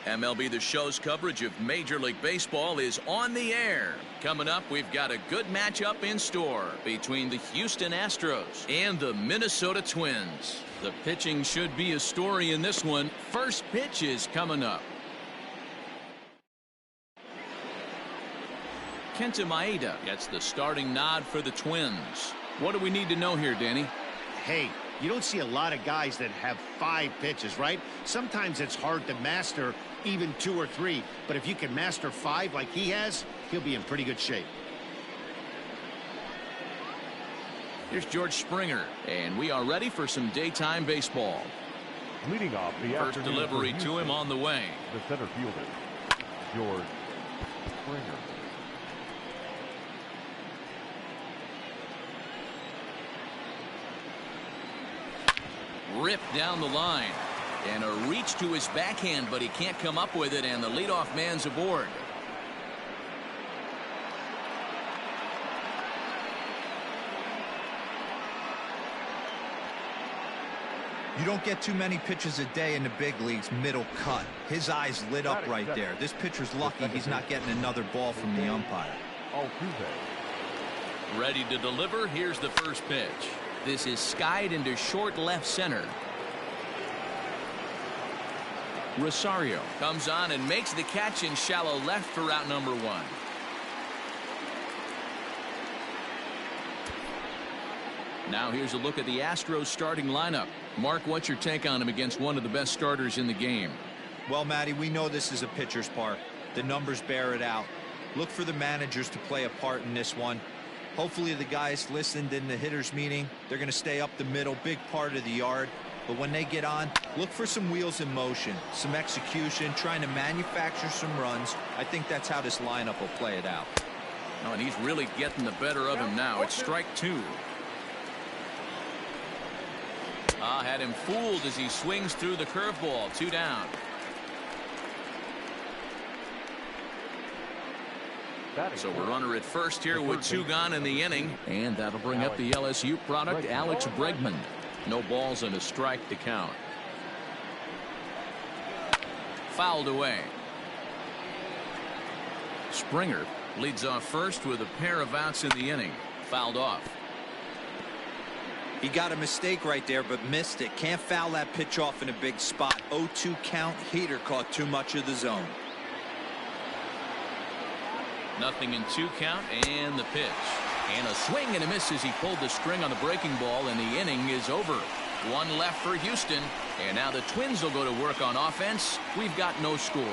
MLB The Show's coverage of Major League Baseball is on the air. Coming up, we've got a good matchup in store between the Houston Astros and the Minnesota Twins. The pitching should be a story in this one. First pitch is coming up. Kenta Maeda gets the starting nod for the Twins. What do we need to know here, Danny? Hey, you don't see a lot of guys that have 5 pitches, right? Sometimes it's hard to master even 2 or 3. But if you can master 5 like he has, he'll be in pretty good shape. Here's George Springer, and we are ready for some daytime baseball. Leading off the first delivery to him on the way. The center fielder, George Springer. Ripped down the line, and a reach to his backhand, but he can't come up with it, and the leadoff man's aboard. You don't get too many pitches a day in the big leagues middle cut. His eyes lit up right there. This pitcher's lucky he's not getting another ball from the umpire. Ready to deliver. Here's the first pitch. This is skied into short left center. Rosario comes on and makes the catch in shallow left for out number 1. Now here's a look at the Astros starting lineup. Mark, what's your take on him against one of the best starters in the game? Well, Matty, we know this is a pitcher's park. The numbers bear it out. Look for the managers to play a part in this one. Hopefully the guys listened in the hitters meeting. They're going to stay up the middle, big part of the yard. But when they get on, look for some wheels in motion, some execution, trying to manufacture some runs. I think that's how this lineup will play it out. Oh, and he's really getting the better of him now. It's strike 2. Had him fooled as he swings through the curveball. 2 down. So we're runner at first here with 2 gone in the inning. And that'll bring up the LSU product, Alex Bregman. No balls and a strike to count. Fouled away. Springer leads off first with a pair of outs in the inning. Fouled off. He got a mistake right there, but missed it. Can't foul that pitch off in a big spot. 0-2 count. Heater caught too much of the zone. Nothing in 2 count, and the pitch. And a swing and a miss as he pulled the string on the breaking ball, and the inning is over. 1 left for Houston, and now the Twins will go to work on offense. We've got no score.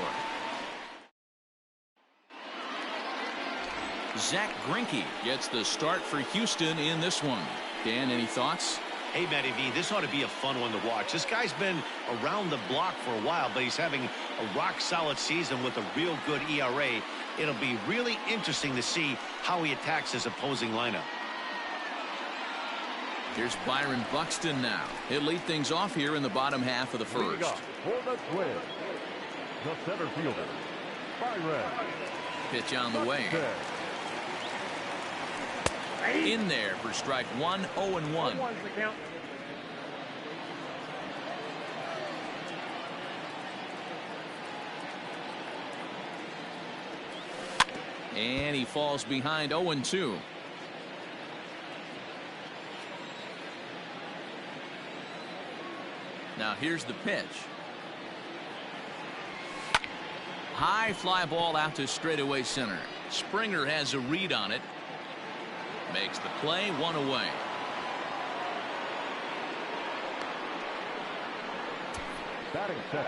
Zach Greinke gets the start for Houston in this one. Dan, any thoughts? Hey, Matty V, this ought to be a fun one to watch. This guy's been around the block for a while, but he's having a rock-solid season with a real good ERA. It'll be really interesting to see how he attacks his opposing lineup. Here's Byron Buxton now. He'll lead things off here in the bottom half of the first. For the Twins, the center fielder, Byron. Pitch on the way. In there for strike 1, 0-1. And he falls behind 0-2. Now here's the pitch. High fly ball out to straightaway center. Springer has a read on it. Makes the play, 1 away.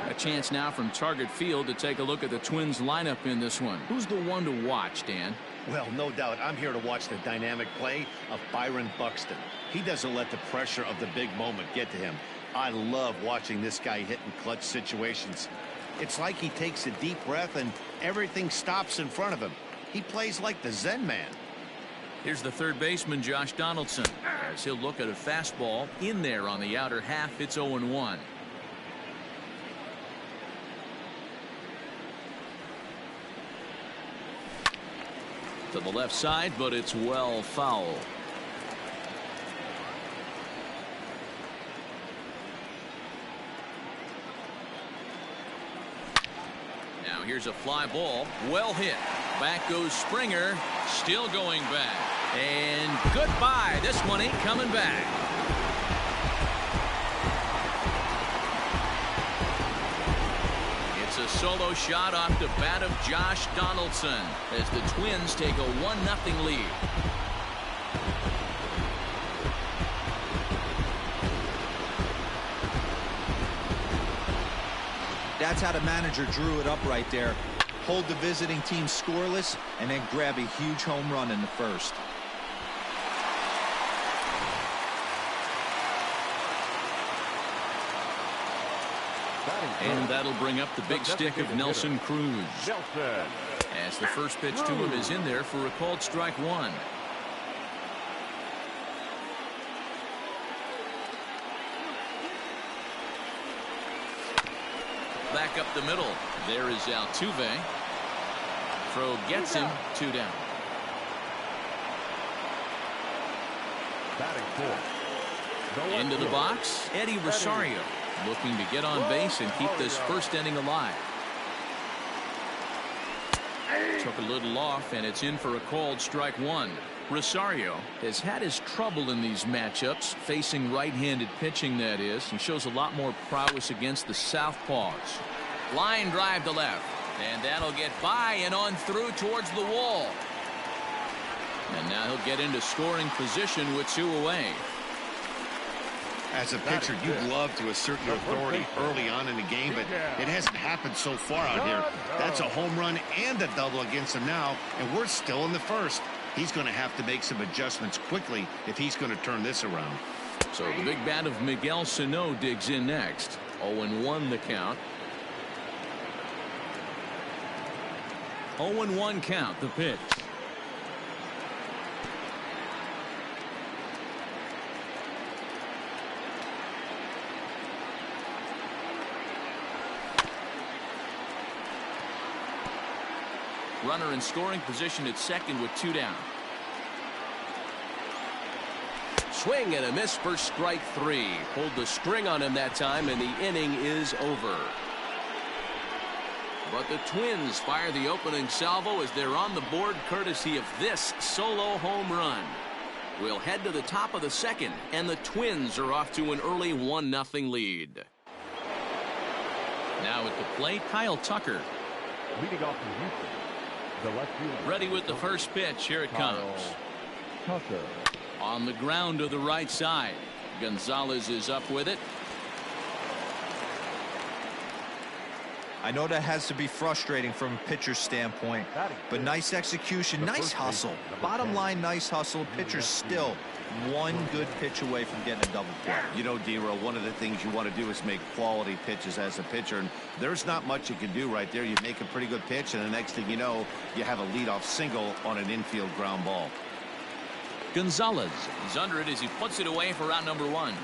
A chance now from Target Field to take a look at the Twins lineup in this one. Who's the one to watch, Dan? Well, no doubt I'm here to watch the dynamic play of Byron Buxton. He doesn't let the pressure of the big moment get to him. I love watching this guy hit in clutch situations. It's like he takes a deep breath and everything stops in front of him. He plays like the Zen man. Here's the third baseman, Josh Donaldson, as he'll look at a fastball in there on the outer half. It's 0-1. To the left side, but it's well foul. here's a fly ball. Well hit. Back goes Springer. Still going back. And goodbye. This one ain't coming back. It's a solo shot off the bat of Josh Donaldson as the Twins take a 1-0 lead. That's how the manager drew it up right there. Hold the visiting team scoreless and then grab a huge home run in the first. And that'll bring up the big stick of Nelson Cruz. As the first pitch to him is in there for a called strike one. Back up the middle. There is Altuve. Throw gets him. 2 down. Into the box, Eddie Rosario looking to get on base and keep this first inning alive. Took a little off, and it's in for a called strike one. Rosario has had his trouble in these matchups, facing right-handed pitching, that is. He shows a lot more prowess against the southpaws. Line drive to left, and that'll get by and on through towards the wall. And now he'll get into scoring position with 2 away. As a pitcher, you'd love to assert your authority early on in the game, but it hasn't happened so far out here. That's a home run and a double against him now, and we're still in the first. He's going to have to make some adjustments quickly if he's going to turn this around. So the big bat of Miguel Sano digs in next. 0-1 the count. 0-1 count, the pitch. Runner in scoring position at second with 2 down. Swing and a miss for strike 3. Pulled the string on him that time, and the inning is over. But the Twins fire the opening salvo as they're on the board courtesy of this solo home run. We'll head to the top of the second, and the Twins are off to an early 1-0 lead. Now at the plate, Kyle Tucker. Leading off from Houston, the left fielder. Ready with the first pitch. Here it comes. Tucker. On the ground to the right side. Gonzalez is up with it. I know that has to be frustrating from a pitcher's standpoint, but nice execution, nice hustle. Bottom line, nice hustle. Pitcher's still one good pitch away from getting a double play. You know, D-Row, one of the things you want to do is make quality pitches as a pitcher, and there's not much you can do right there. You make a pretty good pitch, and the next thing you know, you have a leadoff single on an infield ground ball. Gonzalez is under it as he puts it away for out number 1.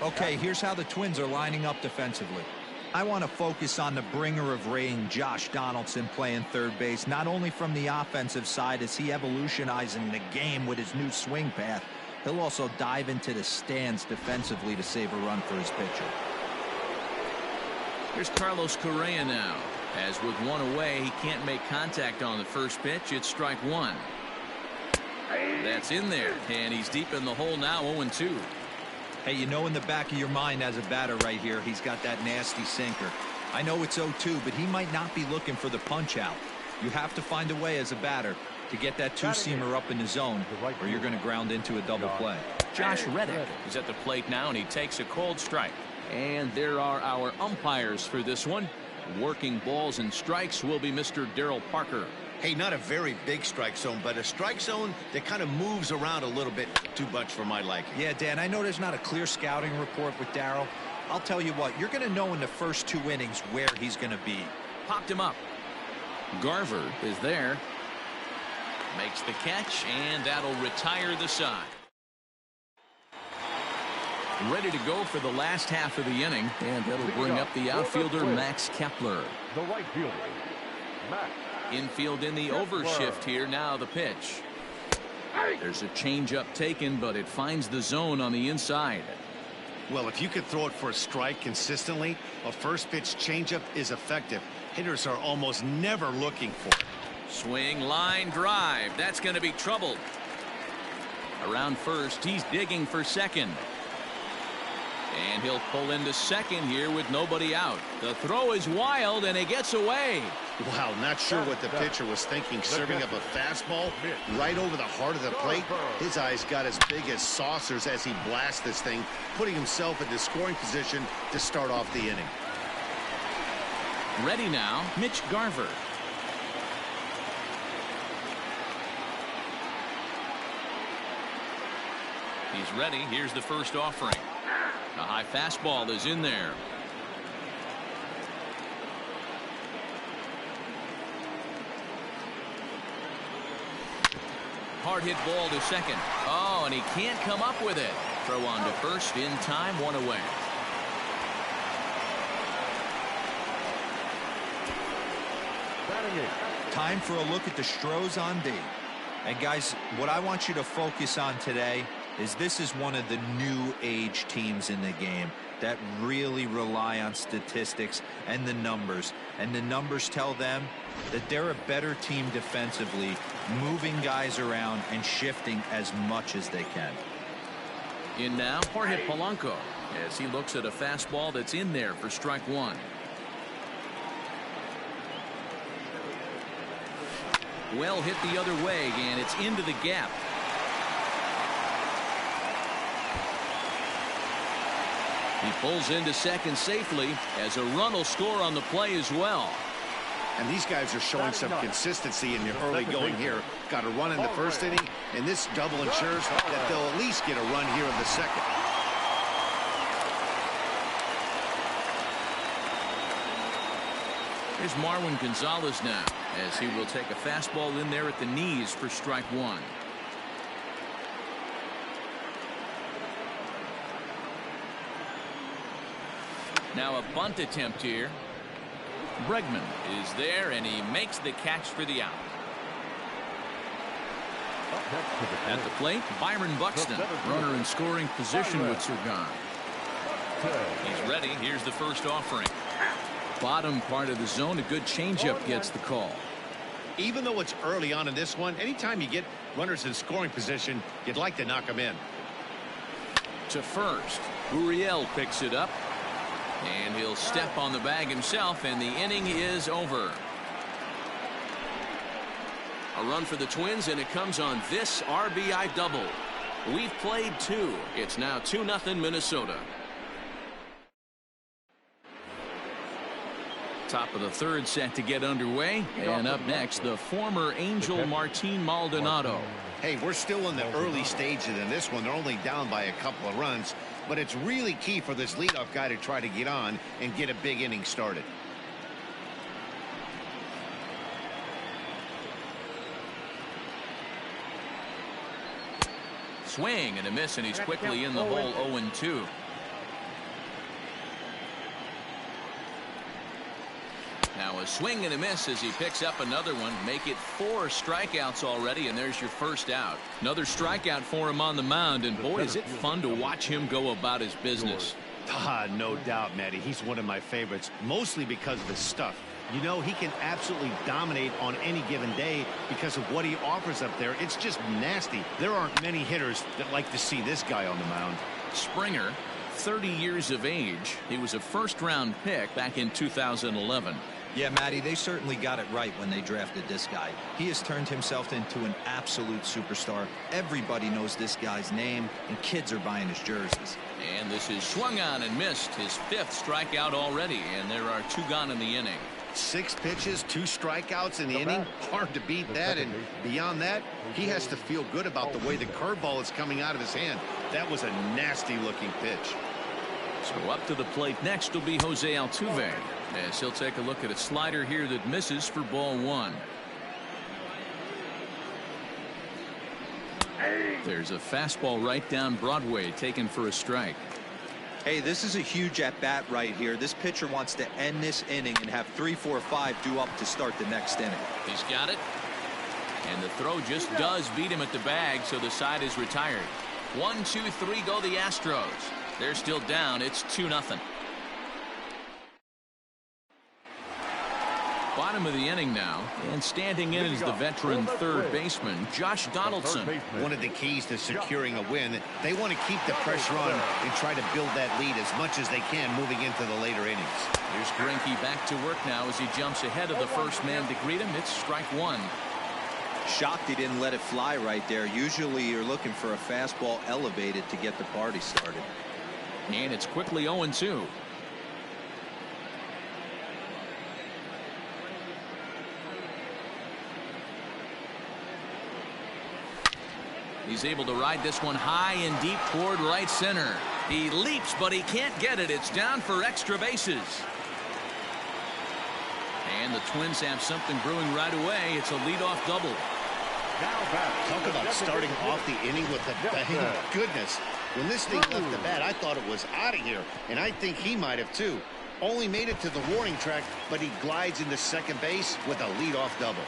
Okay, here's how the Twins are lining up defensively. I want to focus on the bringer of rain, Josh Donaldson, playing third base, not only from the offensive side as he evolutionizing the game with his new swing path, he'll also dive into the stands defensively to save a run for his pitcher. Here's Carlos Correa now. As with 1 away, he can't make contact on the first pitch. It's strike 1. That's in there, and he's deep in the hole now, 0-2. Hey, you know in the back of your mind as a batter right here, he's got that nasty sinker. I know it's 0-2, but he might not be looking for the punch out. You have to find a way as a batter to get that two-seamer up in the zone, or you're going to ground into a double play. Josh Reddick is at the plate now, and he takes a cold strike. And there are our umpires for this one. Working balls and strikes will be Mr. Darryl Parker. Hey, not a very big strike zone, but a strike zone that kind of moves around a little bit too much for my liking. Yeah, Dan, I know there's not a clear scouting report with Darryl. I'll tell you what, you're going to know in the first 2 innings where he's going to be. Popped him up. Garver is there. Makes the catch, and that'll retire the side. Ready to go for the last half of the inning, and that'll bring up the outfielder Max Kepler. The right fielder, Max. Infield in the overshift here. Now the pitch. There's a changeup taken, but it finds the zone on the inside. Well, if you could throw it for a strike consistently, a first pitch changeup is effective. Hitters are almost never looking for it. Swing, line, drive. That's going to be trouble. Around first, he's digging for second. And he'll pull into second here with nobody out. The throw is wild, and it gets away. Wow, not sure what the pitcher was thinking, serving up a fastball right over the heart of the plate. His eyes got as big as saucers as he blasts this thing, putting himself into scoring position to start off the inning. Ready now, Mitch Garver. He's ready. Here's the first offering. A high fastball is in there. Hard hit ball to second. Oh, and he can't come up with it. Throw on to first in time, one away. Time for a look at the Stros on D. And guys, what I want you to focus on today is this is one of the new age teams in the game that really rely on statistics and the numbers. And the numbers tell them that they're a better team defensively, moving guys around and shifting as much as they can. In now, hard hit Polanco as he looks at a fastball that's in there for strike one. Well hit the other way, and it's into the gap. He pulls into second safely as a run will score on the play as well. And these guys are showing some consistency in the early going here. Got a run in the first inning, and this double ensures that they'll at least get a run here in the second. Here's Marwin Gonzalez now as he will take a fastball in there at the knees for strike one. Now a bunt attempt here. Bregman is there, and he makes the catch for the out. At the plate, Byron Buxton, runner in scoring position with Surgan. He's ready. Here's the first offering. Bottom part of the zone, a good changeup gets the call. Even though it's early on in this one, anytime you get runners in scoring position, you'd like to knock them in. To first, Uriel picks it up. And he'll step on the bag himself, and the inning is over. A run for the Twins, and it comes on this RBI double. We've played two. It's now 2-0 Minnesota. Top of the third set to get underway. And up next, the former Angel Martin Maldonado. Hey, we're still in the early stages in this one. They're only down by a couple of runs. But it's really key for this leadoff guy to try to get on and get a big inning started. Swing and a miss, and he's quickly in the hole. 0-2. Now a swing and a miss as he picks up another one. Make it 4 strikeouts already, and there's your first out. Another strikeout for him on the mound, and boy, is it fun to watch him go about his business. No doubt, Matty. He's one of my favorites, mostly because of his stuff. You know, he can absolutely dominate on any given day because of what he offers up there. It's just nasty. There aren't many hitters that like to see this guy on the mound. Springer, 30 years of age. He was a first-round pick back in 2011. Yeah, Matty, they certainly got it right when they drafted this guy. He has turned himself into an absolute superstar. Everybody knows this guy's name, and kids are buying his jerseys. And this is swung on and missed. His 5th strikeout already, and there are 2 gone in the inning. 6 pitches, 2 strikeouts in the inning. Hard to beat that, and beyond that, he has to feel good about the way the curveball is coming out of his hand. That was a nasty-looking pitch. So up to the plate next will be Jose Altuve, as he'll take a look at a slider here that misses for ball 1. There's a fastball right down Broadway taken for a strike. Hey, this is a huge at-bat right here. This pitcher wants to end this inning and have 3, 4, 5 due up to start the next inning. He's got it. And the throw just does beat him at the bag, so the side is retired. 1, 2, 3 go the Astros. They're still down. It's 2-0. Bottom of the inning now, and standing in is the veteran third baseman, Josh Donaldson. One of the keys to securing a win, they want to keep the pressure on and try to build that lead as much as they can moving into the later innings. Here's Greinke back to work now as he jumps ahead of the first man to greet him. It's strike one. Shocked he didn't let it fly right there. Usually you're looking for a fastball elevated to get the party started. And it's quickly 0-2. He's able to ride this one high and deep toward right center. He leaps, but he can't get it. It's down for extra bases. And the Twins have something brewing right away. It's a leadoff double. Talk about starting off the inning with a bang. Goodness, when this thing left the bat, I thought it was out of here, and I think he might have too. Only made it to the warning track, but he glides into second base with a leadoff double.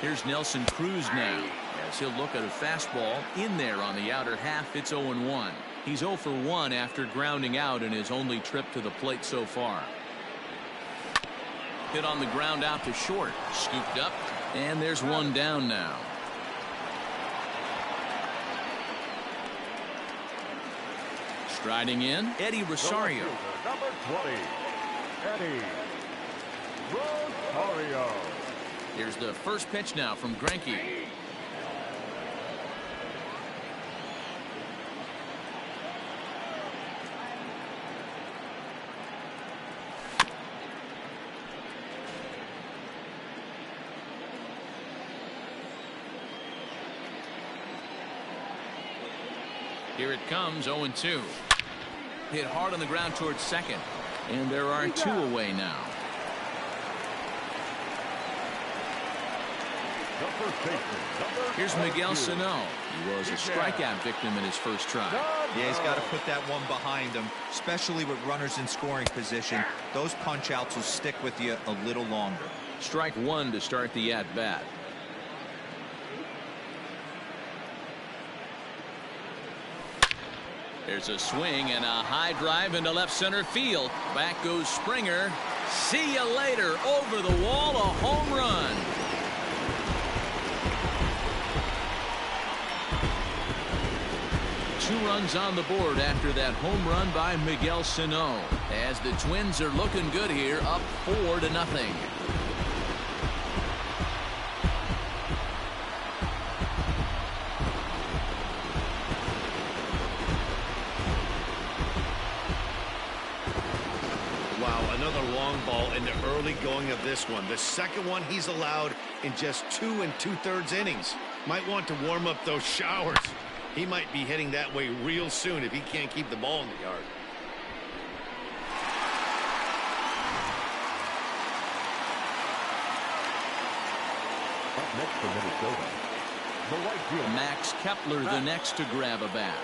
Here's Nelson Cruz now, as he'll look at a fastball in there on the outer half. It's 0-1. He's 0 for 1 after grounding out in his only trip to the plate so far. Hit on the ground out to short, scooped up, and there's one down now. Striding in, Eddie Rosario. Number 20, Eddie Rosario. Here's the first pitch now from Greinke. Here it comes, 0-2. Hit hard on the ground towards second. And there are two away now. Here's Miguel Sano. He was a strikeout victim in his first try. Yeah, he's got to put that one behind him, especially with runners in scoring position. Those punch outs will stick with you a little longer. Strike one to start the at-bat. There's a swing and a high drive into left center field. Back goes Springer. See you later. Over the wall, a home run. Two runs on the board after that home run by Miguel Sano, as the Twins are looking good here, up 4-0. Wow, another long ball in the early going of this one. The second one he's allowed in just 2 2/3 innings. Might want to warm up those showers. He might be heading that way real soon if he can't keep the ball in the yard. Up next for Minnesota, the right fielder, Max Kepler, the next to grab a bat.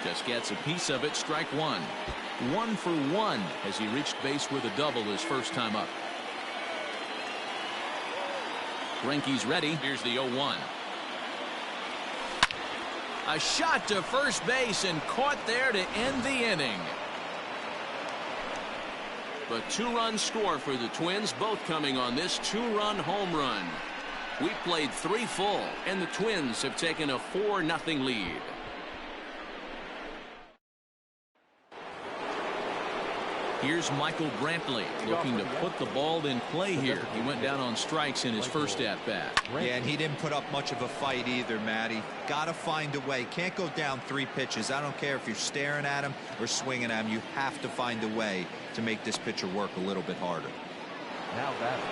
Just gets a piece of it. Strike one. 1 for 1 as he reached base with a double his first time up. Greinke's ready. Here's the 0-1. A shot to first base and caught there to end the inning. But 2-run score for the Twins, both coming on this 2-run home run. We played 3 full, and the Twins have taken a 4-0 lead. Here's Michael Brantley looking to put the ball in play here. He went down on strikes in his first at-bat. Yeah, and he didn't put up much of a fight either, Matty. Got to find a way. Can't go down 3 pitches. I don't care if you're staring at him or swinging at him. You have to find a way to make this pitcher work a little bit harder. now batting,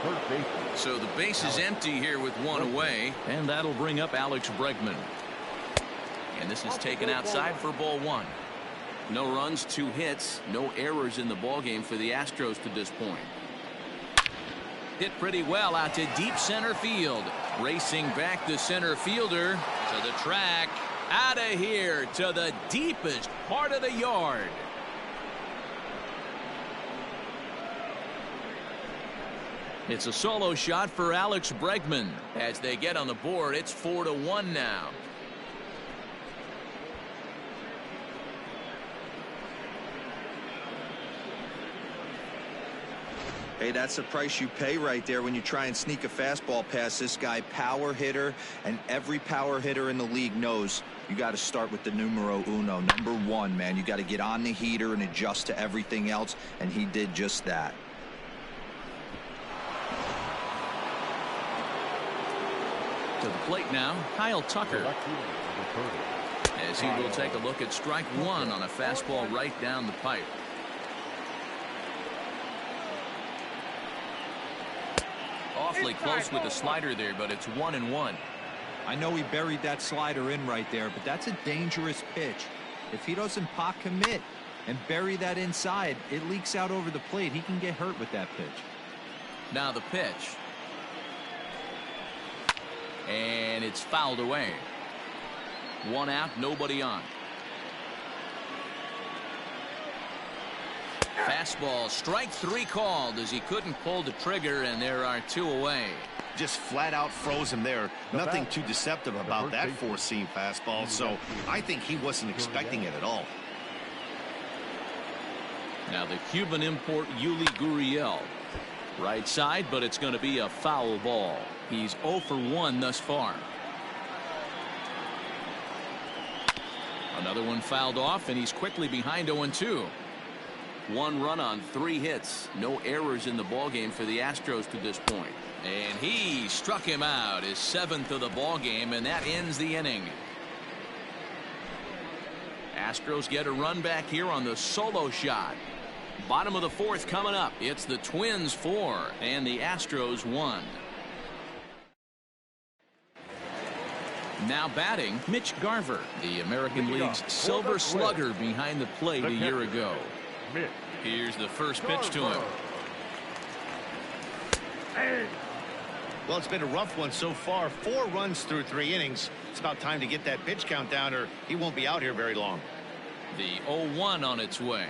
first base. So the base is empty here with 1 away, and that'll bring up Alex Bregman. And this is taken outside for ball 1. No runs, 2 hits, no errors in the ballgame for the Astros to this point. Hit pretty well out to deep center field. Racing back the center fielder to the track. Out of here to the deepest part of the yard. It's a solo shot for Alex Bregman. As they get on the board, it's 4-1 now. Hey, that's the price you pay right there when you try and sneak a fastball past this guy. Power hitter, and every power hitter in the league knows you got to start with the numero uno, number one, man. You got to get on the heater and adjust to everything else, and he did just that. To the plate now, Kyle Tucker. As he will take a look at strike one on a fastball right down the pipe. Awfully close with the slider there, but it's 1-1. I know he buried that slider in right there, but that's a dangerous pitch. If he doesn't pot commit and bury that inside, it leaks out over the plate. He can get hurt with that pitch. Now the pitch. And it's fouled away. One out, nobody on. Fastball, strike three called as he couldn't pull the trigger, and there are two away. Just flat out froze him there. Nothing too deceptive about that four-seam fastball, so I think he wasn't expecting it at all. Now the Cuban import Yuli Gurriel. Right side, but it's going to be a foul ball. He's 0 for 1 thus far. Another one fouled off, and he's quickly behind 0-2. One run on 3 hits. No errors in the ballgame for the Astros to this point. And he struck him out, his 7th of the ballgame, and that ends the inning. Astros get a run back here on the solo shot. Bottom of the 4th coming up. It's the Twins 4 and the Astros 1. Now batting, Mitch Garver, the American League's Silver Slugger behind the plate a year ago. Here's the first pitch to him. Well, it's been a rough one so far. 4 runs through 3 innings. It's about time to get that pitch count down, or he won't be out here very long. The 0-1 on its way.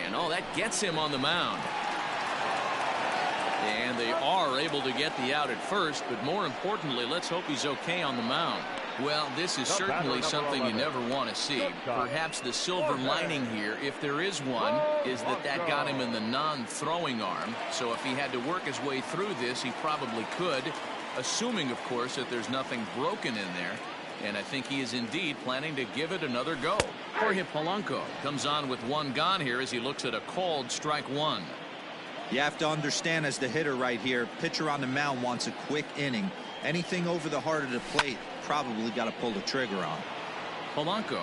And oh, that gets him on the mound. And they are able to get the out at first, but more importantly, let's hope he's okay on the mound. Well, this is certainly something you never want to see. Perhaps the silver lining here, if there is one, is that got him in the non-throwing arm. So if he had to work his way through this, he probably could, assuming, of course, that there's nothing broken in there. And I think he is indeed planning to give it another go. Jorge Polanco comes on with 1 gone here as he looks at a called strike 1. You have to understand, as the hitter right here, pitcher on the mound wants a quick inning. Anything over the heart of the plate, probably got to pull the trigger on. Polanco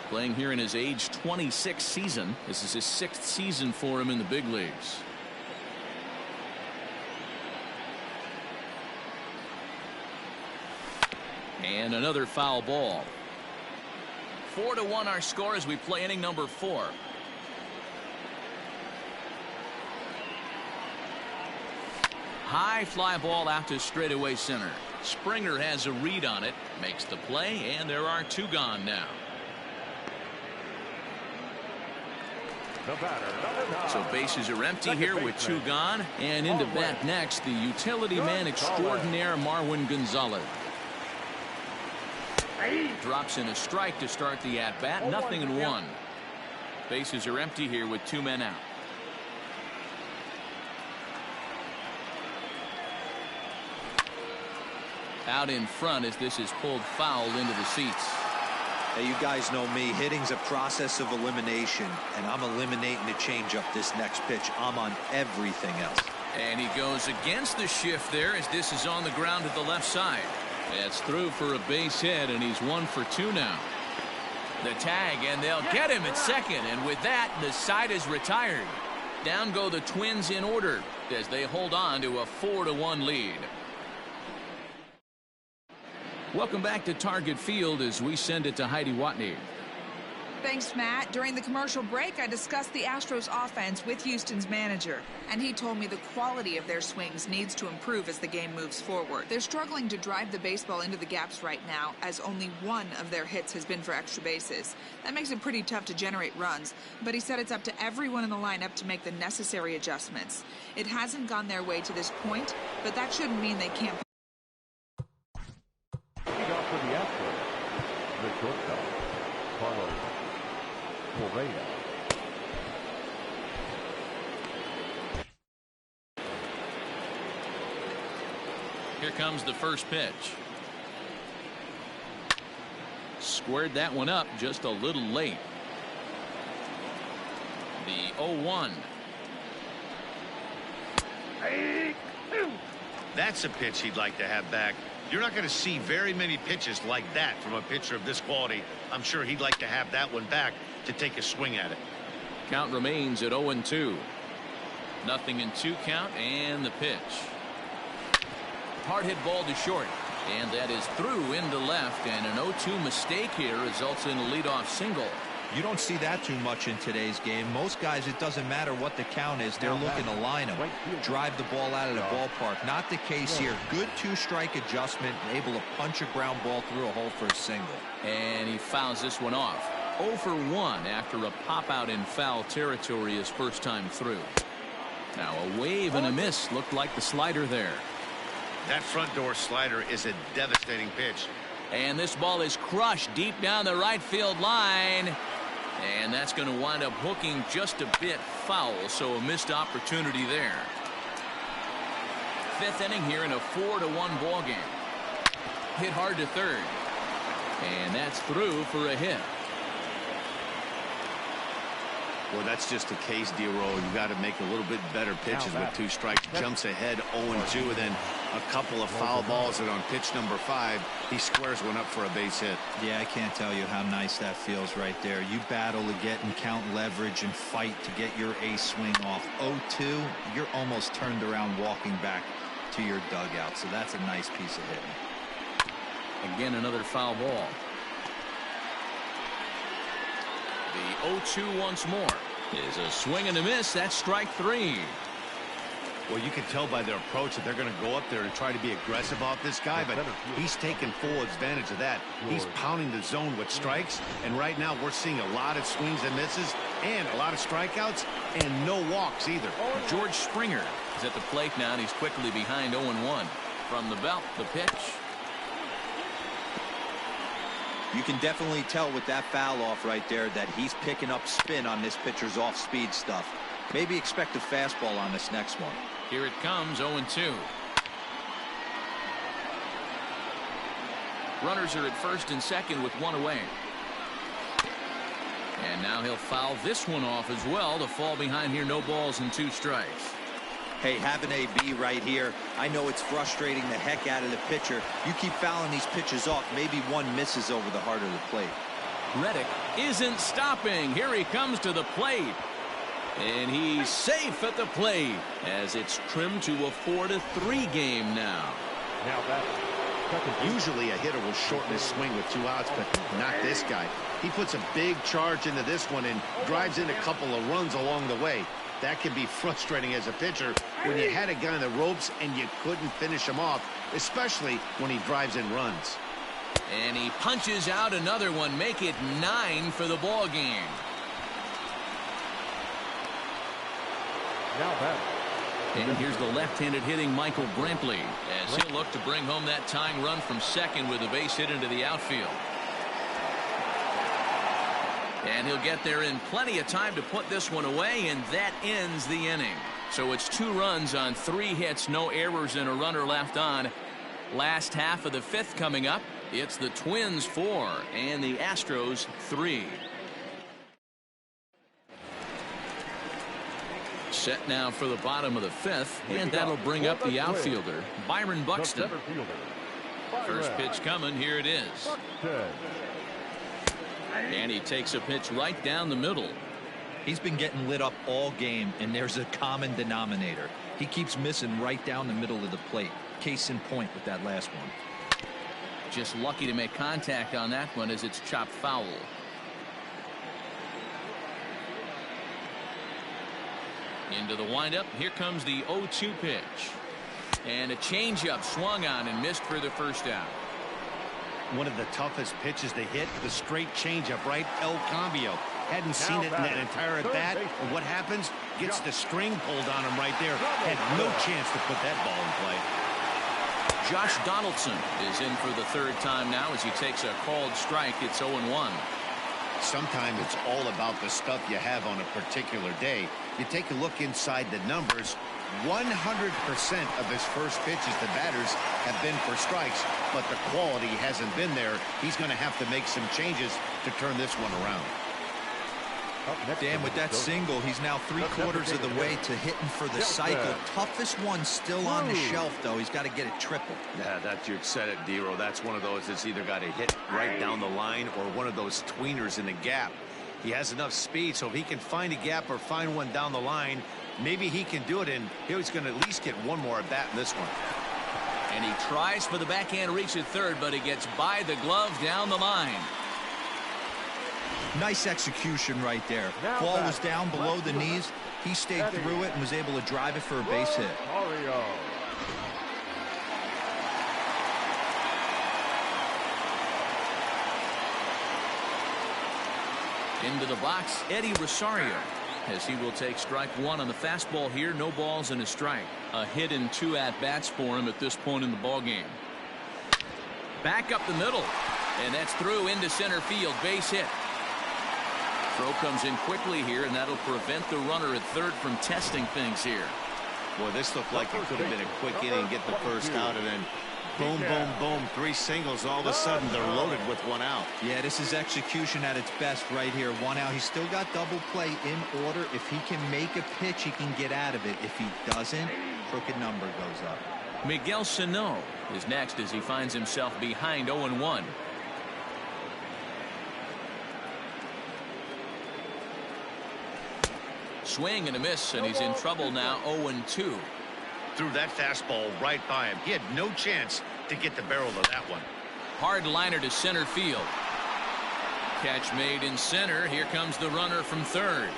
playing here in his age 26 season. This is his 6th season for him in the big leagues. And another foul ball. 4-1 our score as we play inning number 4. High fly ball out to straightaway center. Springer has a read on it, makes the play, and there are 2 gone now. So bases are empty here with 2 gone, and into bat next, the utility man extraordinaire Marwin Gonzalez. Drops in a strike to start the at-bat. 0-1. Bases are empty here with 2 men out. Out in front as this is pulled foul into the seats. Hey, you guys know me. Hitting's a process of elimination, and I'm eliminating the changeup this next pitch. I'm on everything else. And he goes against the shift there as this is on the ground to the left side. That's through for a base hit, and he's 1 for 2 now. The tag, and they'll get him at second, and with that, the side is retired. Down go the Twins in order as they hold on to a 4-1 lead. Welcome back to Target Field as we send it to Heidi Watney. Thanks, Matt. During the commercial break, I discussed the Astros offense with Houston's manager, and he told me the quality of their swings needs to improve as the game moves forward. They're struggling to drive the baseball into the gaps right now, as only 1 of their hits has been for extra bases. That makes it pretty tough to generate runs, but he said it's up to everyone in the lineup to make the necessary adjustments. It hasn't gone their way to this point, but that shouldn't mean they can't. For the Astros, the shortstop, Correa. Here comes the first pitch. Squared that one up just a little late. The 0-1. That's a pitch he'd like to have back. You're not going to see very many pitches like that from a pitcher of this quality. I'm sure he'd like to have that one back to take a swing at it. Count remains at 0-2. Nothing in 2 count, and the pitch. Hard hit ball to short, and that is through into left, and an 0-2 mistake here results in a leadoff single. You don't see that too much in today's game. Most guys, it doesn't matter what the count is. They're looking to line them, drive the ball out of the ballpark. Not the case here. Good 2-strike adjustment, able to punch a ground ball through a hole for a single. And he fouls this one off. 0 for 1 after a pop out in foul territory his first time through. Now a wave and a miss looked like the slider there. That front door slider is a devastating pitch. And this ball is crushed deep down the right field line. And that's going to wind up hooking just a bit foul, so a missed opportunity there. 5th inning here in a 4-1 ball game. Hit hard to third. And that's through for a hit. Well, that's just a case, D-Roll. You got to make a little bit better pitches with 2 strikes. Jumps ahead 0-2, and then a couple of foul balls, and on pitch number 5, he squares one up for a base hit. Yeah, I can't tell you how nice that feels right there. You battle to get and count leverage and fight to get your ace swing off. 0-2, you're almost turned around walking back to your dugout, so that's a nice piece of hitting. Again, another foul ball. The 0-2 once more is a swing and a miss. That's strike 3. Well, you can tell by their approach that they're going to go up there to try to be aggressive off this guy, but he's taking full advantage of that. He's pounding the zone with strikes, and right now we're seeing a lot of swings and misses and a lot of strikeouts and no walks either. George Springer is at the plate now, and he's quickly behind 0-1. From the belt, the pitch. You can definitely tell with that foul off right there that he's picking up spin on this pitcher's off-speed stuff. Maybe expect a fastball on this next one. Here it comes, 0-2. Runners are at first and second with 1 away. And now he'll foul this one off as well to fall behind here. No balls and 2 strikes. Hey, have an AB right here. I know it's frustrating the heck out of the pitcher. You keep fouling these pitches off, maybe one misses over the heart of the plate. Reddick isn't stopping. Here he comes to the plate. And he's safe at the plate as it's trimmed to a 4-3 game now. Usually a hitter will shorten his swing with 2 outs, but not this guy. He puts a big charge into this one and drives in a couple of runs along the way. That can be frustrating as a pitcher when you had a guy on the ropes and you couldn't finish him off, especially when he drives in runs. And he punches out another one, make it 9 for the ball game. And here's the left-handed hitting Michael Brantley as he'll look to bring home that tying run from second with a base hit into the outfield. And he'll get there in plenty of time to put this one away, and that ends the inning. So it's 2 runs on 3 hits, no errors, and a runner left on. Last half of the 5th coming up. It's the Twins 4 and the Astros 3. Set now for the bottom of the 5th, and that'll bring up the outfielder, Byron Buxton. First pitch coming, here it is. And he takes a pitch right down the middle. He's been getting lit up all game, and there's a common denominator. He keeps missing right down the middle of the plate. Case in point with that last one. Just lucky to make contact on that one as it's chopped foul. Into the windup. Here comes the 0-2 pitch. And a changeup swung on and missed for the first out. One of the toughest pitches to hit, the straight changeup, right? El Cambio. Hadn't seen it in that entire at bat. And what happens? Gets the string pulled on him right there. Had no chance to put that ball in play. Josh Donaldson is in for the 3rd time now as he takes a called strike. It's 0-1. Sometimes it's all about the stuff you have on a particular day. You take a look inside the numbers, 100% of his first pitches to batters have been for strikes, but the quality hasn't been there. He's going to have to make some changes to turn this one around. Dan, with that single, he's now 3/4 of the way to hitting for the cycle. Toughest one still on the shelf, though. He's got to get it triple. Yeah, that you said it, D-Row. That's one of those that's either got to hit right down the line or one of those tweeners in the gap. He has enough speed, so if he can find a gap or find one down the line, maybe he can do it, and he's going to at least get one more at bat in this one. And he tries for the backhand reach at third, but he gets by the glove down the line. Nice execution right there. Ball was down below the knees. He stayed through it and was able to drive it for a base hit. Into the box, Eddie Rosario, as he will take strike one on the fastball here. No balls and a strike. A hit and 2 at-bats for him at this point in the ballgame. Back up the middle, and that's through into center field. Base hit. Throw comes in quickly here, and that'll prevent the runner at third from testing things here. Boy, this looked like it could have been a quick inning, get the first out, and then boom, boom, boom, 3 singles. All of a sudden, they're loaded with 1 out. Yeah, this is execution at its best right here. 1 out. He's still got double play in order. If he can make a pitch, he can get out of it. If he doesn't, crooked number goes up. Miguel Sano is next as he finds himself behind 0-1. Swing and a miss, and he's in trouble now. 0-2. Threw that fastball right by him. He had no chance to get the barrel of that one. Hard liner to center field. Catch made in center. Here comes the runner from third.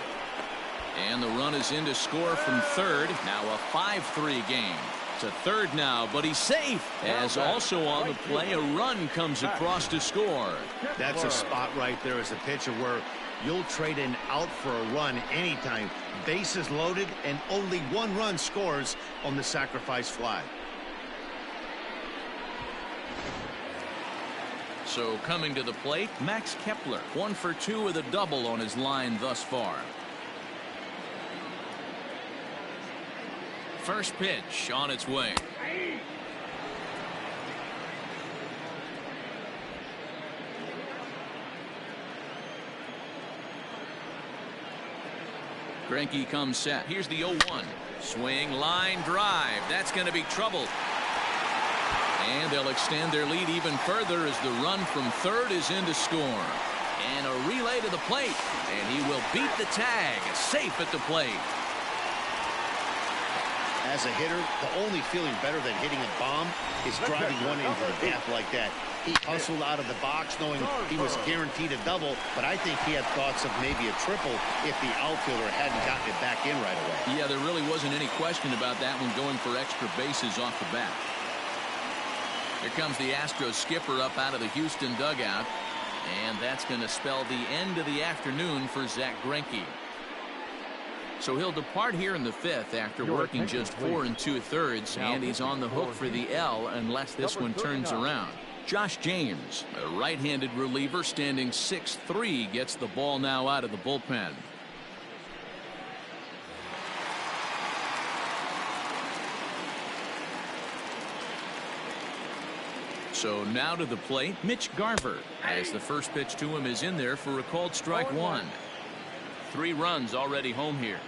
And the run is in to score from third. Now a 5-3 game. To third now, but he's safe. As also on the play, a run comes across to score. That's a spot right there as a pitcher where you'll trade an out for a run anytime. Bases loaded, and only 1 run scores on the sacrifice fly. So coming to the plate, Max Kepler, 1 for 2 with a double on his line thus far. First pitch on its way. Greinke comes set. Here's the 0-1. Swing, line, drive. That's going to be trouble. And they'll extend their lead even further as the run from third is in to score. And a relay to the plate. And he will beat the tag. Safe at the plate. As a hitter, the only feeling better than hitting a bomb is driving one into the gap like that. He hustled out of the box knowing he was guaranteed a double, but I think he had thoughts of maybe a triple if the outfielder hadn't gotten it back in right away. Yeah, there really wasn't any question about that one, going for extra bases off the bat. Here comes the Astros skipper up out of the Houston dugout, and that's going to spell the end of the afternoon for Zach Greinke. So he'll depart here in the 5th after working just 4 2/3, and he's on the hook for the L unless this one turns around. Josh James, a right-handed reliever standing 6'3", gets the ball now out of the bullpen. So now to the plate, Mitch Garver, as the first pitch to him is in there for a called strike 1. 3 runs already home here.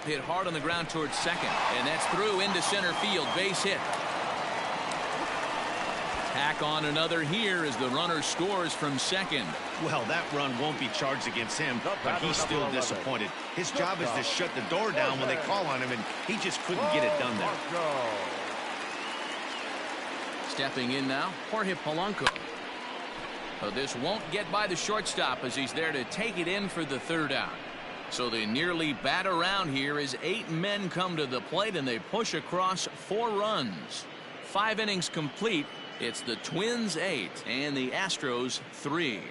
Hit hard on the ground towards second, and that's through into center field. Base hit. Tack on another here as the runner scores from second. Well, that run won't be charged against him, but he's still disappointed. His job is to shut the door down when they call on him, and he just couldn't get it done there. Stepping in now, Jorge Polanco. This won't get by the shortstop as he's there to take it in for the 3rd out. So they nearly bat around here as 8 men come to the plate, and they push across 4 runs. 5 innings complete. It's the Twins 8 and the Astros 3.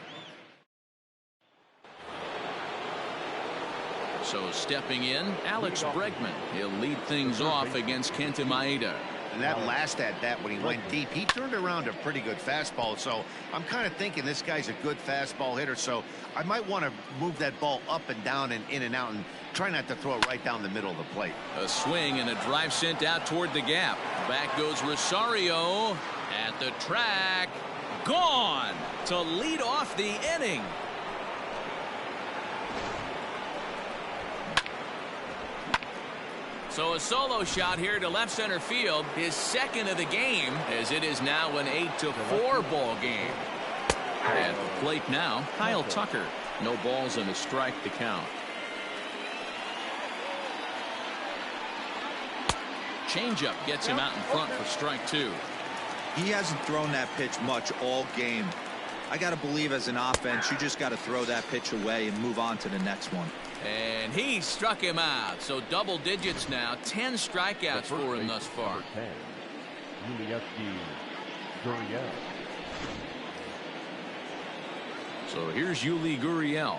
So stepping in, Alex Bregman. He'll lead things off against Kenta Maeda. And that last at-bat when he went deep, he turned around a pretty good fastball. So I'm kind of thinking this guy's a good fastball hitter. So I might want to move that ball up and down and in and out and try not to throw it right down the middle of the plate. A swing and a drive sent out toward the gap. Back goes Rosario at the track. Gone to lead off the inning. So a solo shot here to left center field, his second of the game, as it is now an 8-4 ball game. At the plate now, Kyle Tucker. No balls and a strike to count. Changeup gets him out in front for strike 2. He hasn't thrown that pitch much all game. I got to believe as an offense, you just got to throw that pitch away and move on to the next one. And he struck him out. So double digits now. 10 strikeouts for him thus far. So here's Yuli Gurriel.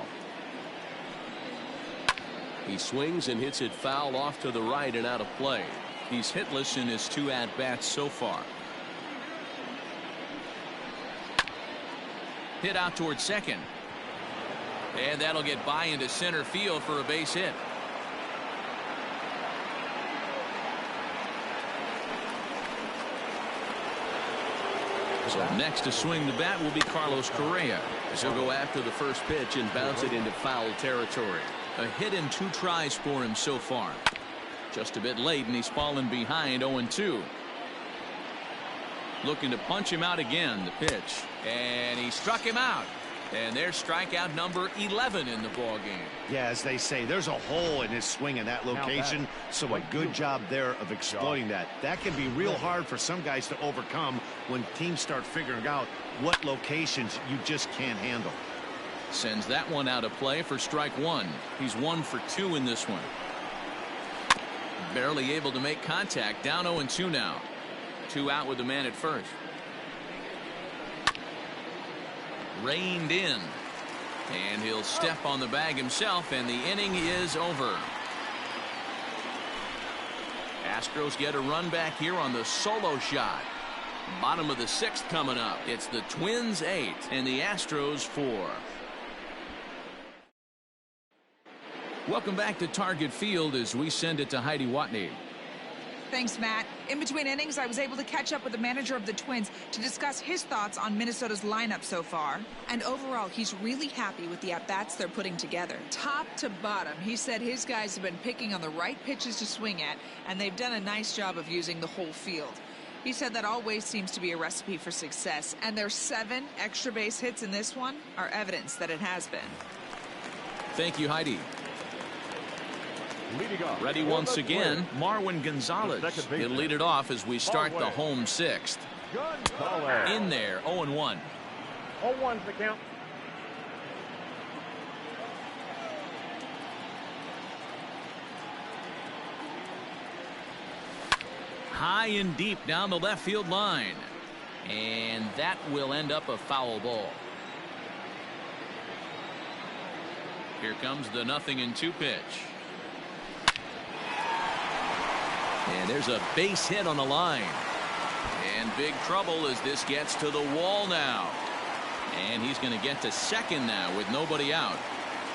He swings and hits it foul off to the right and out of play. He's hitless in his 2 at-bats so far. Hit out towards second. And that'll get by into center field for a base hit. So next to swing the bat will be Carlos Correa, as he'll go after the first pitch and bounce it into foul territory. A hit in 2 tries for him so far. Just a bit late, and he's fallen behind 0-2. Looking to punch him out again, the pitch. And he struck him out. And there's strikeout number 11 in the ball game. Yeah, as they say, there's a hole in his swing in that location. So a good job there of exploiting that. That can be real hard for some guys to overcome when teams start figuring out what locations you just can't handle. Sends that one out of play for strike 1. He's 1 for 2 in this one. Barely able to make contact. Down 0-2 now. 2 out with the man at first. Reined in. And he'll step on the bag himself, and the inning is over. Astros get a run back here on the solo shot. Bottom of the 6th coming up. It's the Twins 8 and the Astros 4. Welcome back to Target Field as we send it to Heidi Watney. Thanks, Matt. In between innings, I was able to catch up with the manager of the Twins to discuss his thoughts on Minnesota's lineup so far. And overall, he's really happy with the at-bats they're putting together. Top to bottom, he said his guys have been picking on the right pitches to swing at, and they've done a nice job of using the whole field. He said that always seems to be a recipe for success, and their 7 extra base hits in this one are evidence that it has been. Thank you, Heidi. Ready once again, Marwin Gonzalez. He'll lead it off as we start the home 6th. In there, 0-1. 0-1's the count. High and deep down the left field line. And that will end up a foul ball. Here comes the 0-2 pitch. And there's a base hit on the line. And big trouble as this gets to the wall now. And he's going to get to second now with nobody out.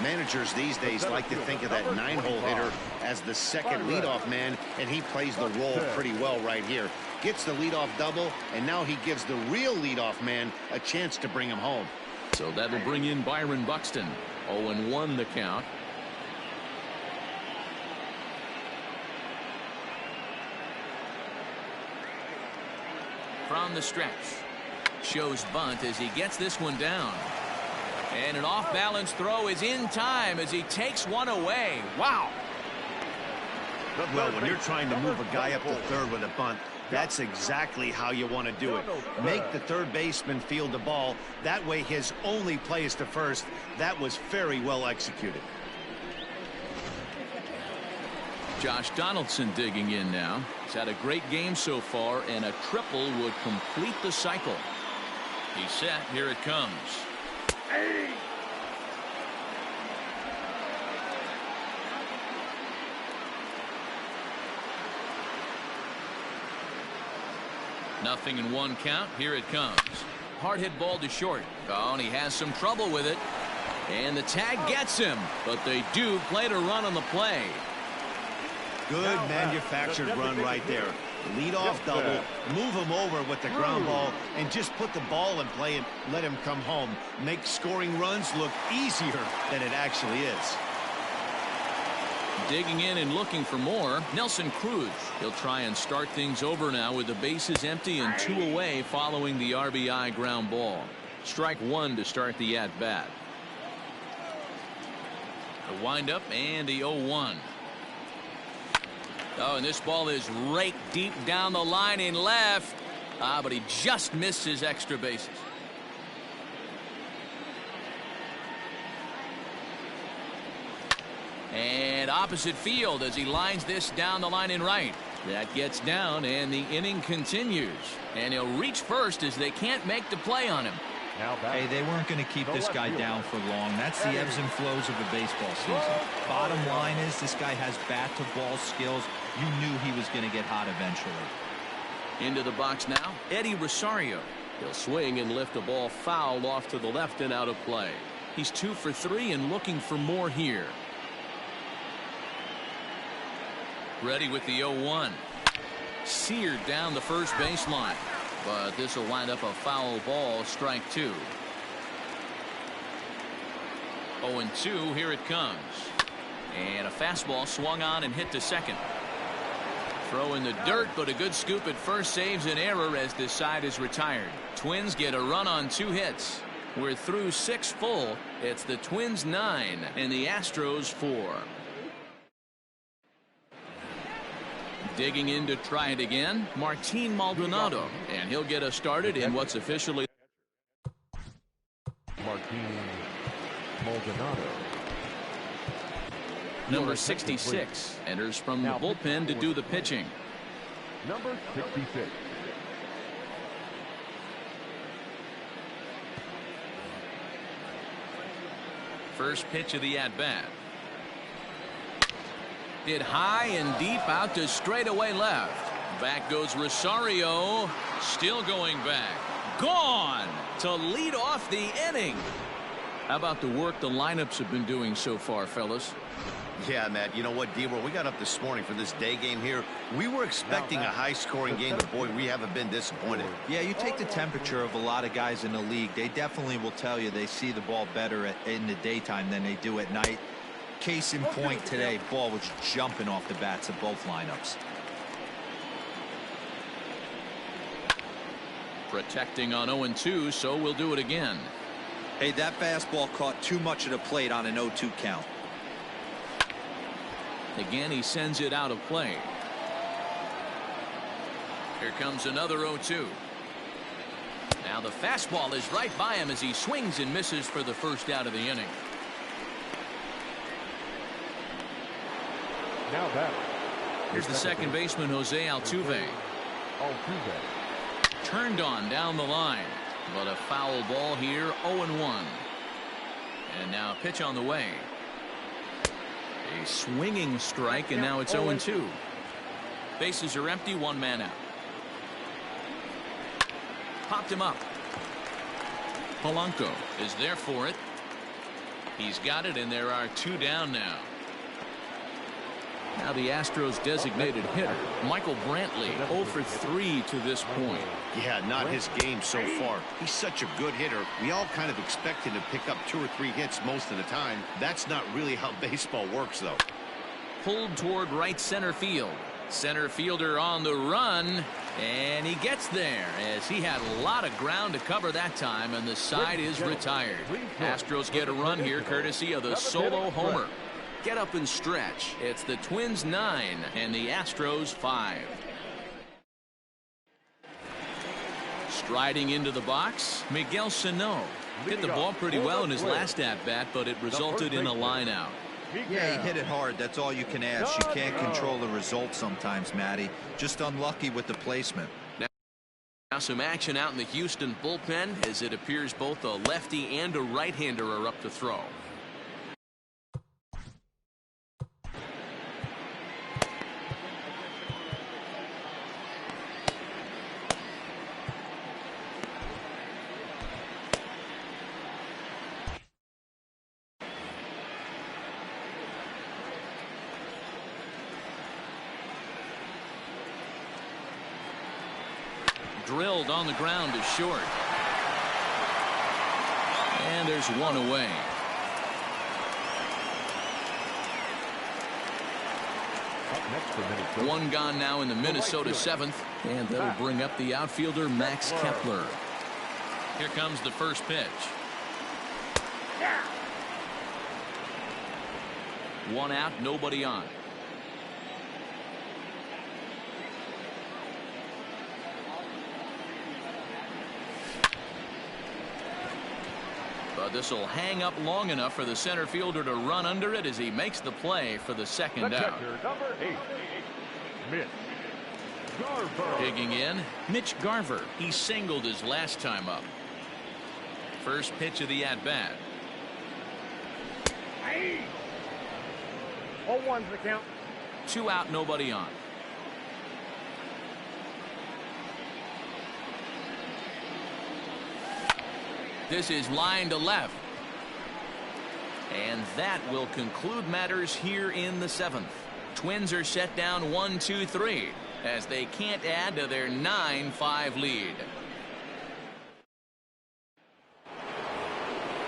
Managers these days like to think of that 9-hole hitter as the second leadoff man, and he plays the role pretty well right here. Gets the leadoff double, and now he gives the real leadoff man a chance to bring him home. So that'll bring in Byron Buxton. 0-1 the count. From the stretch. Shows bunt as he gets this one down. And an off-balance throw is in time as he takes one away. Wow. Well, when you're trying to move a guy up to third with a bunt, that's exactly how you want to do it. Make the third baseman field the ball. That way his only play is to first. That was very well executed. Josh Donaldson digging in now. He's had a great game so far, and a triple would complete the cycle. He's set. Here it comes. Nothing in one count. Here it comes. Hard hit ball to short. Oh, and he has some trouble with it. And the tag gets him, but they do play to run on the play. Good manufactured run right there. Lead-off double, move him over with the ground ball, and just put the ball in play and let him come home. Make scoring runs look easier than it actually is. Digging in and looking for more, Nelson Cruz. He'll try and start things over now with the bases empty and 2 away following the RBI ground ball. Strike 1 to start the at-bat. The windup and the 0-1. Oh, and this ball is raked deep down the line in left. But he just missed his extra bases. And opposite field as he lines this down the line in right. That gets down, and the inning continues. And he'll reach first as they can't make the play on him. Hey, they weren't going to keep this guy down for long. That's the ebbs and flows of a baseball season. Bottom line is this guy has bat-to-ball skills. You knew he was going to get hot eventually. Into the box now, Eddie Rosario. He'll swing and lift a ball fouled off to the left and out of play. He's 2 for 3 and looking for more here. Ready with the 0-1. Seared down the first baseline. But this will wind up a foul ball, strike 2. 0-2, here it comes. And a fastball swung on and hit to second. Throw in the dirt, but a good scoop at first saves an error as this side is retired. Twins get a run on 2 hits. We're through 6 full. It's the Twins 9 and the Astros 4. Digging in to try it again, Martin Maldonado, and he'll get us started in what's officially Martin Maldonado. Number 66 enters from the bullpen to do the pitching. Number 66. First pitch of the at-bat. Hit high and deep out to straightaway left. Back goes Rosario. Still going back. Gone to lead off the inning. How about the work the lineups have been doing so far, fellas? Yeah, Matt, you know what, D-Roll, we got up this morning for this day game here. We were expecting a high-scoring game, but boy, we haven't been disappointed. Yeah, you take the temperature of a lot of guys in the league. They definitely will tell you they see the ball better in the daytime than they do at night. Case in point today, ball was jumping off the bats of both lineups. Protecting on 0-2, so we'll do it again. Hey, that fastball caught too much of the plate on an 0-2 count. Again, he sends it out of play. Here comes another 0-2. Now the fastball is right by him as he swings and misses for the first out of the inning. Now batting. Here's the second baseman, Jose Altuve. Turned on down the line, but a foul ball here, 0-1. And now a pitch on the way. A swinging strike, and now it's 0-2. Bases are empty, 1 man out. Popped him up. Polanco is there for it. He's got it, and there are 2 down now. Now the Astros designated hitter, Michael Brantley, 0 for 3 to this point. Yeah, not his game so far. He's such a good hitter. We all kind of expect him to pick up 2 or 3 hits most of the time. That's not really how baseball works, though. Pulled toward right center field. Center fielder on the run, and he gets there as he had a lot of ground to cover that time, and the side is retired. Astros get a run here courtesy of the solo homer. Get up and stretch. It's the Twins 9 and the Astros 5. Striding into the box, Miguel Sano. Hit the ball pretty well in his last at-bat, but it resulted in a line out. Yeah, he hit it hard. That's all you can ask. You can't control the result sometimes, Matty. Just unlucky with the placement. Now some action out in the Houston bullpen as it appears both a lefty and a right-hander are up to throw. drilled on the ground to short. And there's one away. One gone now in the Minnesota seventh, and that'll bring up the outfielder Max Kepler. Here comes the first pitch. One out, nobody on. But this will hang up long enough for the center fielder to run under it as he makes the play for the second out. Number 8, Mitch Garver. Digging in, Mitch Garver. He singled his last time up. First pitch of the at-bat. 0-1's the count. 2 out, nobody on. This is line to left. And that will conclude matters here in the seventh. Twins are set down 1-2-3 as they can't add to their 9-5 lead.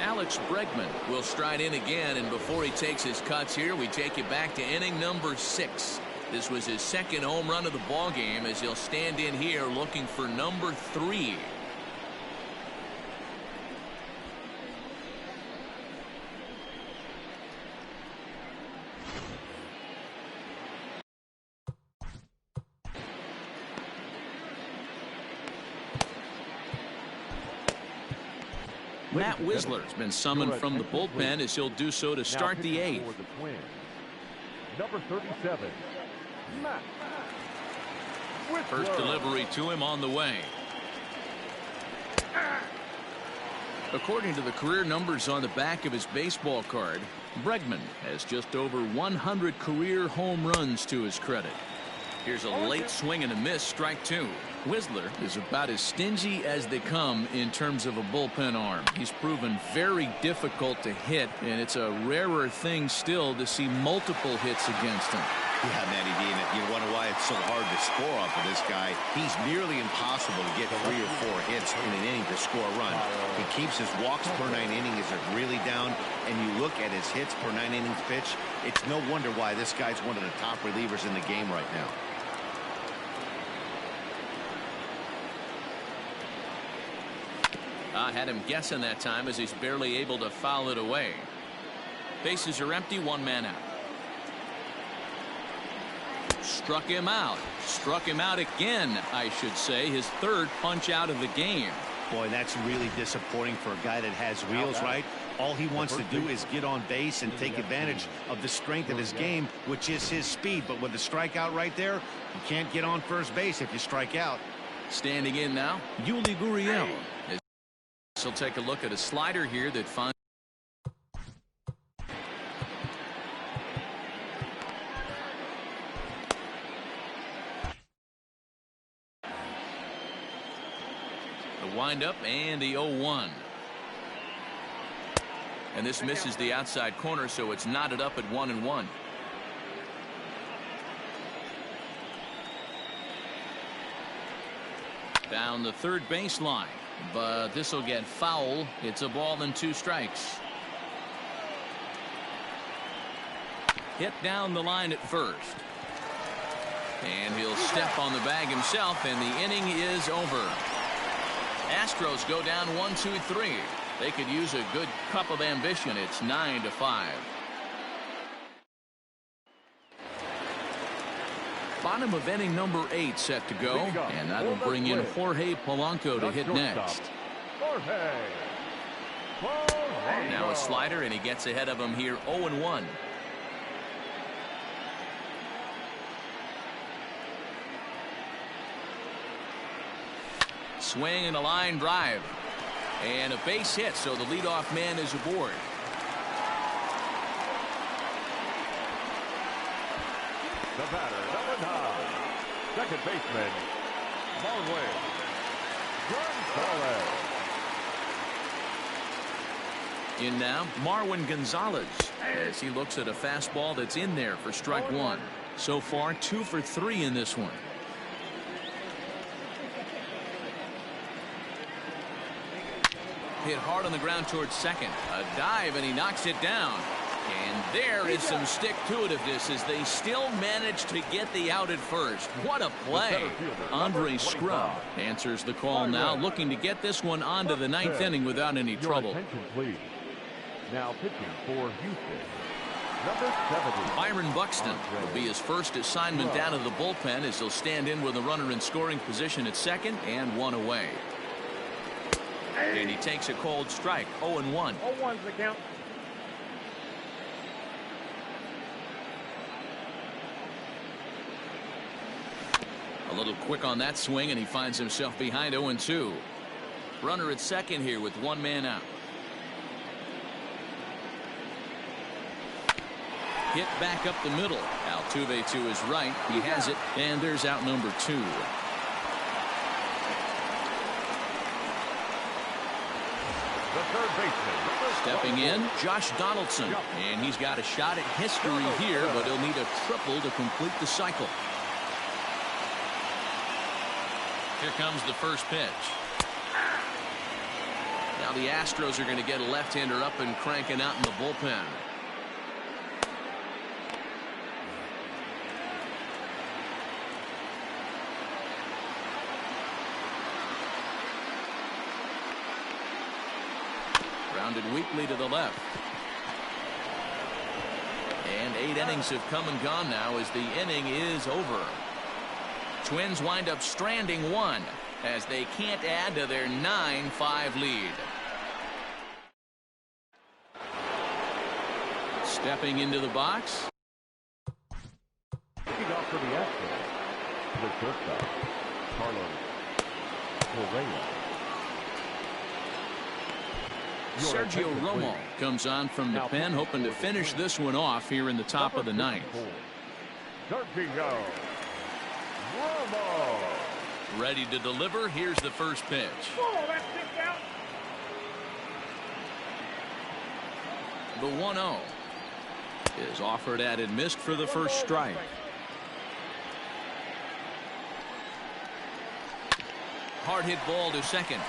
Alex Bregman will stride in again, and before he takes his cuts here, we take it back to inning number 6. This was his second home run of the ball game as he'll stand in here looking for number 3. Matt Wisler has been summoned from the bullpen as he'll do so to start the 8th. Number 37, Matt Wisler. First delivery to him on the way. According to the career numbers on the back of his baseball card, Bregman has just over 100 career home runs to his credit. Here's a late swing and a miss, strike 2. Wisler is about as stingy as they come in terms of a bullpen arm. He's proven very difficult to hit, and it's a rarer thing still to see multiple hits against him. Yeah, Matty D, and you wonder why it's so hard to score off of this guy. He's nearly impossible to get 3 or 4 hits in an inning to score a run. He keeps his walks per 9 innings really down, and you look at his hits per 9 innings pitch, it's no wonder why this guy's one of the top relievers in the game right now. I had him guessing that time as he's barely able to foul it away. Bases are empty, 1 man out. Struck him out. Struck him out again, I should say. His 3rd punch out of the game. Boy, that's really disappointing for a guy that has wheels, right? All he wants to do is get on base and take advantage of the strength of his game, which is his speed. But with the strikeout right there, you can't get on first base if you strike out. Standing in now, Yuli Gurriel. He'll take a look at a slider here that finds the windup and the 0-1. And this misses the outside corner, so it's knotted up at 1-1. Down the third baseline. But this will get foul. It's a ball and 2 strikes. Hit down the line at first. And he'll step on the bag himself, and the inning is over. Astros go down 1-2-3. They could use a good cup of ambition. It's 9-5. Bottom of inning number 8 set to go, and that will bring in Jorge Polanco to hit next. Now a slider, and he gets ahead of him here 0-1. Swing and a line drive. And a base hit, so the leadoff man is aboard. The batter, number 9, second baseman, Marwin Gonzalez. In now, Marwin Gonzalez, as he looks at a fastball that's in there for strike 1. So far, 2 for 3 in this one. Hit hard on the ground towards second. A dive, and he knocks it down. And there is some stick-to-itiveness as they still manage to get the out at first. What a play. Andre Scrub answers the call now, looking to get this one onto the ninth inning without any trouble. Now pitching for Houston, number 70. Byron Buxton will be his first assignment down to the bullpen as he'll stand in with a runner in scoring position at second and one away. And he takes a cold strike, 0-1. 0-1's the count. A little quick on that swing, and he finds himself behind 0-2. Runner at second here with one man out. Hit back up the middle. Altuve to his right. He has it, and there's out number 2. The third baseman. Stepping in, Josh Donaldson. And he's got a shot at history here, but he'll need a triple to complete the cycle. Here comes the first pitch. Now the Astros are going to get a left-hander up and cranking out in the bullpen. Grounded weakly to the left. And 8 innings have come and gone now as the inning is over. Twins wind up stranding one as they can't add to their 9-5 lead. Stepping into the box. Kicking off for the Astros, the shortstop, Carlos Correa. Sergio Romo comes on from the pen, hoping to finish this one off here in the top of the ninth. Sergio Romo. Ready to deliver. Here's the first pitch. The 1-0 is offered at and missed for the first strike. Hard hit ball to second.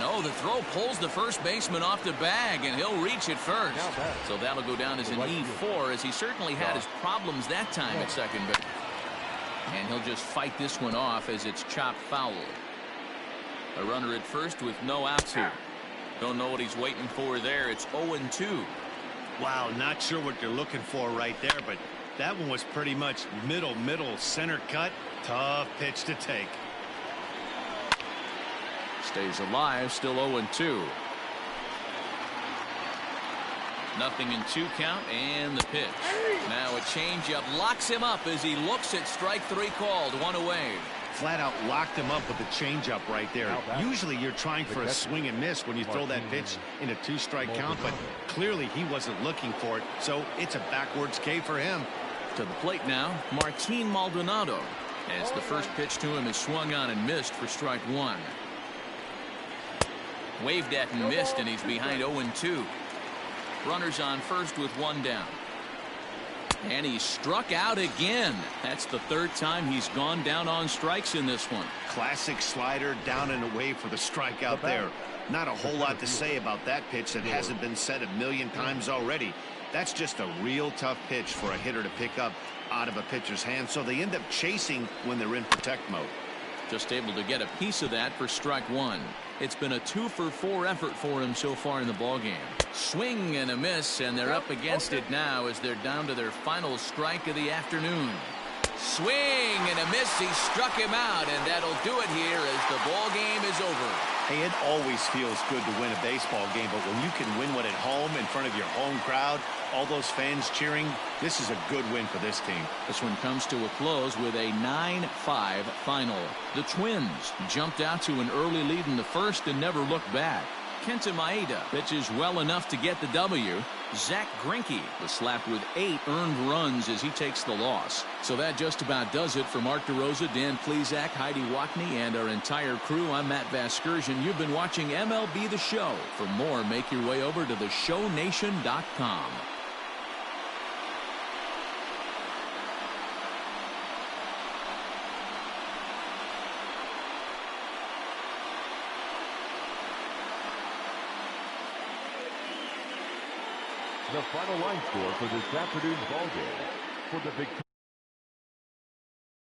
Oh, the throw pulls the first baseman off the bag, and he'll reach it first. So that'll go down as an E4, as he certainly had his problems that time at second base. And he'll just fight this one off as it's chopped foul. A runner at first with no outs here. Don't know what he's waiting for there. It's 0-2. Wow, not sure what you're looking for right there, but that one was pretty much middle, center cut. Tough pitch to take. Stays alive, still 0-2. Nothing in 2 count, and the pitch. Now a changeup locks him up as he looks at strike 3 called, 1 away. Flat out locked him up with a changeup right there. Usually you're trying for a swing and miss when you throw that pitch in a 2-strike count, but clearly he wasn't looking for it, so it's a backwards K for him. To the plate now, Martin Maldonado, as the first pitch to him is swung on and missed for strike 1. Waved at and missed, and he's behind 0-2. Runners on first with 1 down. And he struck out again. That's the 3rd time he's gone down on strikes in this one. Classic slider down and away for the strikeout there. Not a whole lot to say about that pitch that hasn't been said a million times already. That's just a real tough pitch for a hitter to pick up out of a pitcher's hand, so they end up chasing when they're in protect mode. Just able to get a piece of that for strike 1. It's been a 2-for-4 effort for him so far in the ballgame. Swing and a miss, and they're up against it now as they're down to their final strike of the afternoon. Swing and a miss. He struck him out, and that'll do it here as the ballgame is over. Hey, it always feels good to win a baseball game, but when you can win one at home in front of your home crowd, all those fans cheering, this is a good win for this team. This one comes to a close with a 9-5 final. The Twins jumped out to an early lead in the first and never looked back. Kenta Maeda pitches well enough to get the W. Zach Greinke was slapped with 8 earned runs as he takes the loss. So that just about does it for Mark DeRosa, Dan Plesac, Heidi Watney, and our entire crew. I'm Matt Vasgersian. You've been watching MLB The Show. For more, make your way over to theshownation.com. The final line score for this afternoon's ball game. For the victorious